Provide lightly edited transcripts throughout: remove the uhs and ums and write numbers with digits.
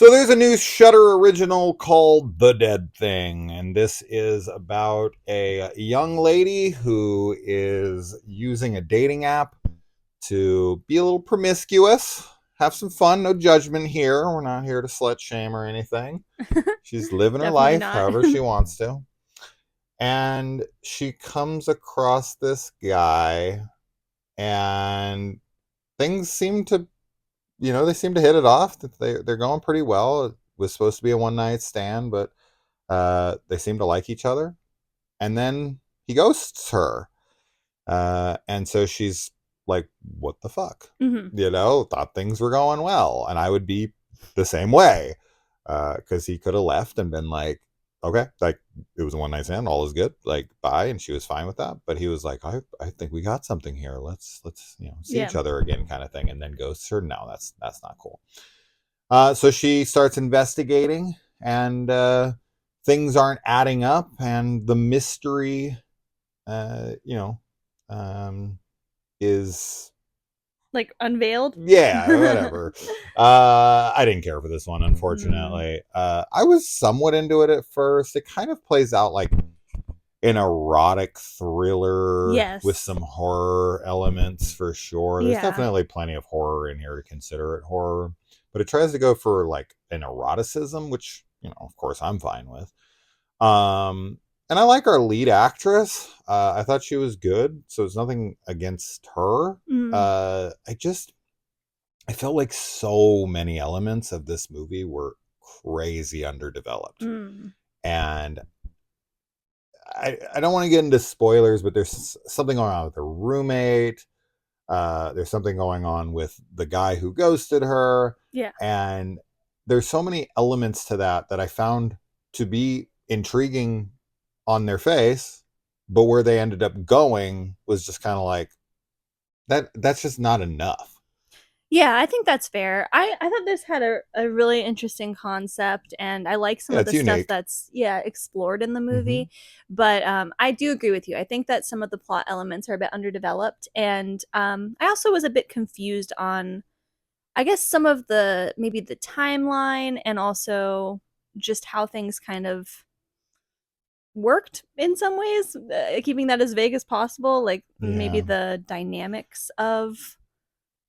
So there's a new Shudder original called The Dead Thing, and this is about a young lady who is using a dating app to be a little promiscuous, have some fun, no judgment here. We're not here to slut shame or anything. She's living her Definitely life not. however she wants to. And she comes across this guy, and things seem to they seem to hit it off. That they're going pretty well. It was supposed to be a one night stand, but they seem to like each other. And then he ghosts her, and so she's like, "What the fuck?" Hmm. Thought things were going well, and I would be the same way because he could have left and been like, "Okay, like it was a one night stand, all is good, like bye," and she was fine with that. But he was like, "I think we got something here. Let's see Yeah. each other again," kind of thing, and then ghosts her. No, that's not cool. So she starts investigating, and things aren't adding up, and the mystery, uh, you know, um, is Like unveiled. yeah, whatever. I didn't care for this one, Mm. unfortunately. I was somewhat into it at first. It kind of plays out like an erotic thriller with Yes. some horror elements for sure. There's Yeah. definitely plenty of horror in here to consider it horror, but it tries to go for like an eroticism, which, of course I'm fine with. Um, and I like our lead actress. I thought she was good, so it's nothing against her. Mm. I felt like so many elements of this movie were crazy underdeveloped. Mm. And I don't want to get into spoilers, but there's something going on with her roommate. There's something going on with the guy who ghosted her. Yeah. And there's so many elements to that I found to be intriguing on their face, but where they ended up going was just kind of like that's just not enough. Yeah, I think that's fair. I thought this had a really interesting concept, and I like some Yeah, of it's the stuff unique. that's, yeah, explored in the Mm-hmm. movie. But I do agree with you. I think that some of the plot elements are a bit underdeveloped, and I also was a bit confused on, I guess, some of the maybe the timeline and also just how things kind of worked in some ways, keeping that as vague as possible. Like maybe Yeah. the dynamics of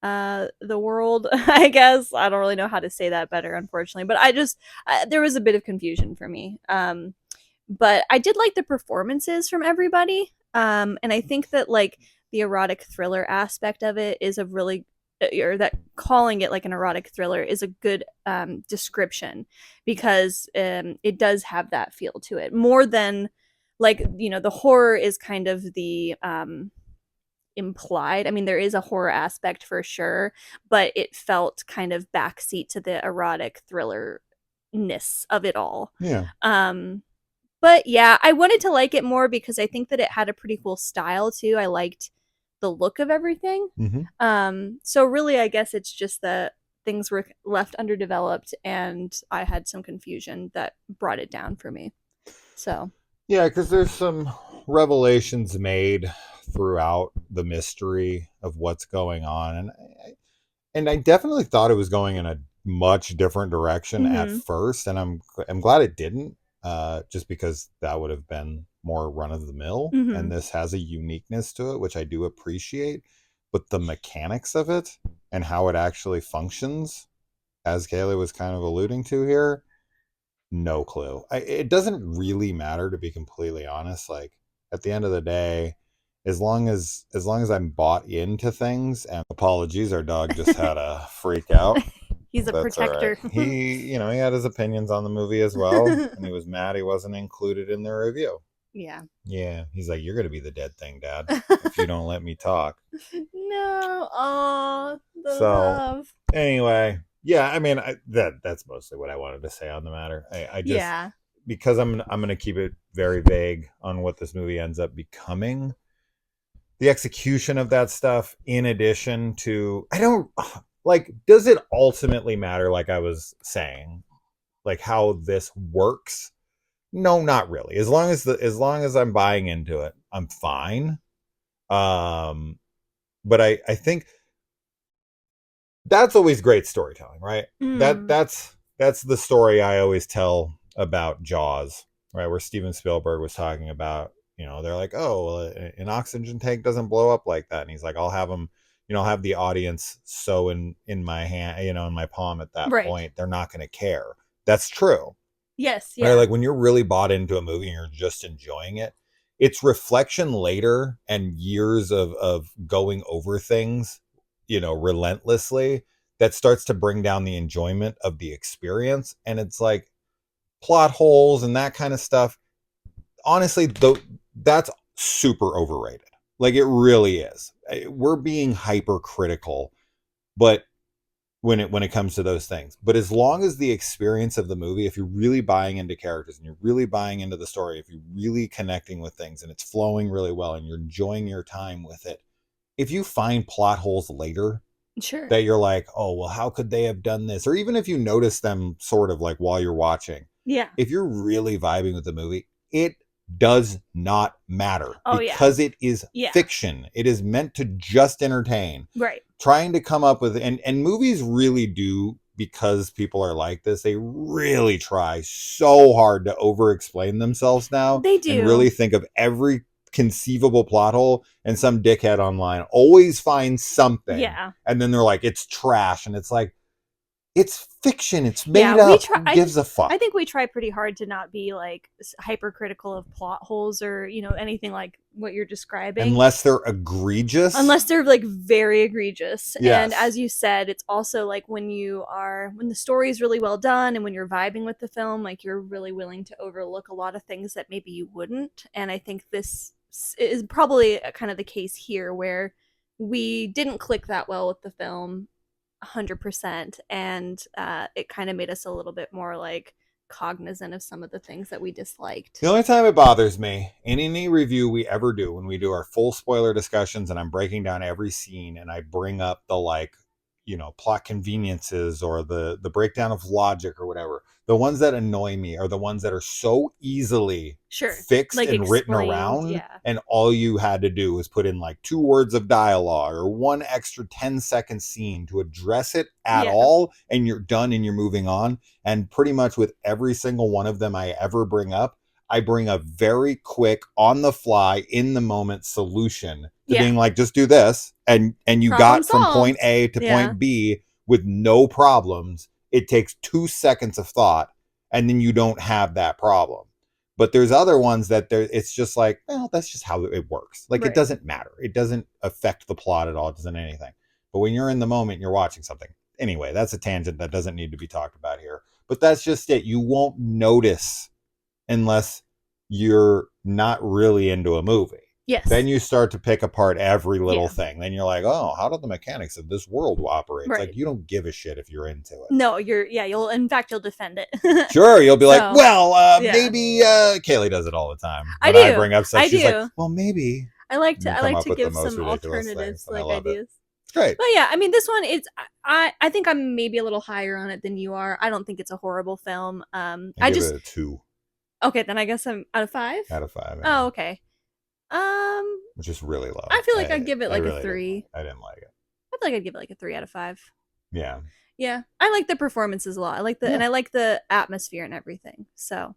the world. I guess I don't really know how to say that better, unfortunately, but there was a bit of confusion for me. But I did like the performances from everybody, and I think that like the erotic thriller aspect of it is a really, or that calling it like an erotic thriller is a good description, because it does have that feel to it more than, like, the horror is kind of the implied. I mean, there is a horror aspect for sure, but it felt kind of backseat to the erotic thriller-ness of it all. Yeah. Um, but yeah, I wanted to like it more because I think that it had a pretty cool style too. I liked the look of everything. Mm-hmm. So really, I guess it's just that things were left underdeveloped, and I had some confusion that brought it down for me. So Yeah, because there's some revelations made throughout the mystery of what's going on, and I definitely thought it was going in a much different direction at mhm. first, and I'm glad it didn't, just because that would have been more run of the mill, and Mhm. this has a uniqueness to it, which I do appreciate, but the mechanics of it and how it actually functions, as Kayla was kind of alluding to here, no clue. It doesn't really matter, to be completely honest. Like at the end of the day, as long as I'm bought into things, and apologies, our dog just had a freak out. He's a That's all right. protector. He had his opinions on the movie as well, and he was mad he wasn't included in the review. Yeah. Yeah, he's like, "You're gonna be the dead thing, Dad, if you don't let me talk." No, oh, the So love. anyway, yeah, I mean, that's mostly what I wanted to say on the matter. I just, Yeah. because I'm gonna keep it very vague on what this movie ends up becoming. The execution of that stuff, in addition to, I don't like. Does it ultimately matter? Like I was saying, like how this works. No, not really. As long as I'm buying into it, I'm fine. Um, but I think that's always great storytelling, right? That Mm. that's that's the story I always tell about Jaws, right? Where Steven Spielberg was talking about, they're like, oh, well, an oxygen tank doesn't blow up like that. And he's like, I'll have them, I'll have the audience so in my hand, in my palm at that Right. point, they're not going to care. That's true. Yes. Right? Yeah. Like when you're really bought into a movie and you're just enjoying it, it's reflection later and years of going over things, relentlessly that starts to bring down the enjoyment of the experience. And it's like plot holes and that kind of stuff. Honestly, though, that's super overrated. Like it really is. We're being hypercritical, but when it comes to those things. But as long as the experience of the movie, if you're really buying into characters and you're really buying into the story, if you're really connecting with things and it's flowing really well and you're enjoying your time with it, if you find plot holes later Sure. that you're like, oh, well, how could they have done this? Or even if you notice them sort of like while you're watching, Yeah. if you're really vibing with the movie, it does not matter Oh, yeah. because it is Yeah. fiction. It is meant to just entertain. Right. Trying to come up with, and movies really do, because people are like this, they really try so hard to over explain themselves now. They do. And really think of every conceivable plot hole, and some dickhead online always finds something. Yeah. And then they're like, it's trash. And it's like, it's fiction. It's made up. Who gives a fuck? I think we try pretty hard to not be like hypercritical of plot holes or anything like what you're describing, unless they're egregious. Unless they're like very egregious. Yes. And as you said, it's also like when the story is really well done and when you're vibing with the film, like you're really willing to overlook a lot of things that maybe you wouldn't. And I think this is probably kind of the case here where we didn't click that well with the film 100%, and it kind of made us a little bit more like cognizant of some of the things that we disliked. The only time it bothers me in any review we ever do, when we do our full spoiler discussions and I'm breaking down every scene and I bring up the plot conveniences or the breakdown of logic or whatever, the ones that annoy me are the ones that are so easily fixed and written around, and all you had to do was put in like 2 words of dialogue or 1 extra 10-second scene to address it at all, and you're done and you're moving on. And pretty much with every single one of them I ever bring up, I bring a very quick, on the fly, in the moment solution to being like, just do this, and you got from point A to point B with no problems. It takes 2 seconds of thought, and then you don't have that problem. But there's other ones that it's just like, well, that's just how it works. Like, it doesn't matter. It doesn't affect the plot at all. It doesn't anything. But when you're in the moment, you're watching something. Anyway, that's a tangent that doesn't need to be talked about here. But that's just it. You won't notice unless you're not really into a movie. Yes. Then you start to pick apart every little thing. Then you're like, oh, how do the mechanics of this world operate? Right. Like, you don't give a shit if you're into it. No, you'll defend it. Sure, you'll be like, well, maybe Kaylee does it all the time. When I bring up stuff, she's like, well, maybe. I like to give some alternatives, like ideas. It's great. But yeah, I mean, this one, I think I'm maybe a little higher on it than you are. I don't think it's a horrible film. I give it a 2. Okay, then I guess I'm out of 5. Out of 5. Yeah. Oh, okay. Which is really low. I feel like I'd give it like a 3. I didn't like it. I feel like I'd give it like a 3 out of 5. Yeah. Yeah, I like the performances a lot. I like and I like the atmosphere and everything. So,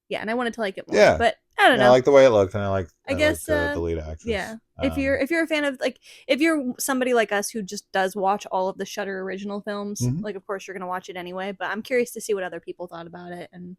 yeah, and I wanted to like it more. Yeah. But I don't know. I like the way it looked, and I guess the lead actress. Yeah. If you're a fan of if you're somebody like us who just does watch all of the Shudder original films, like of course you're gonna watch it anyway. But I'm curious to see what other people thought about it and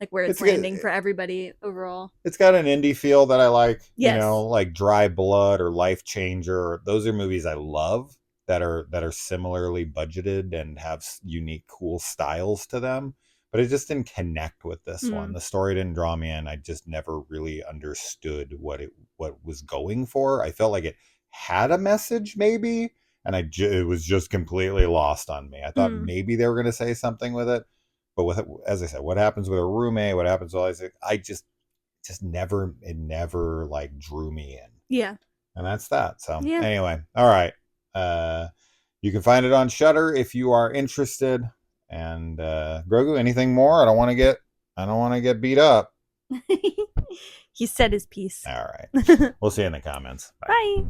like where it's landing for everybody overall. It's got an indie feel that I like. Yes. Like Dry Blood or Life Changer. Those are movies I love that are similarly budgeted and have unique, cool styles to them. But I just didn't connect with this one. The story didn't draw me in. I just never really understood what was going for. I felt like it had a message, maybe, and it was just completely lost on me. I thought maybe they were going to say something with it. But as I said, what happens with a roommate, what happens with I just never like drew me in. Yeah. And that's that. So anyway, all right. You can find it on Shudder if you are interested. And Grogu, anything more? I don't want to get beat up. He said his piece. All right. We'll see you in the comments. Bye.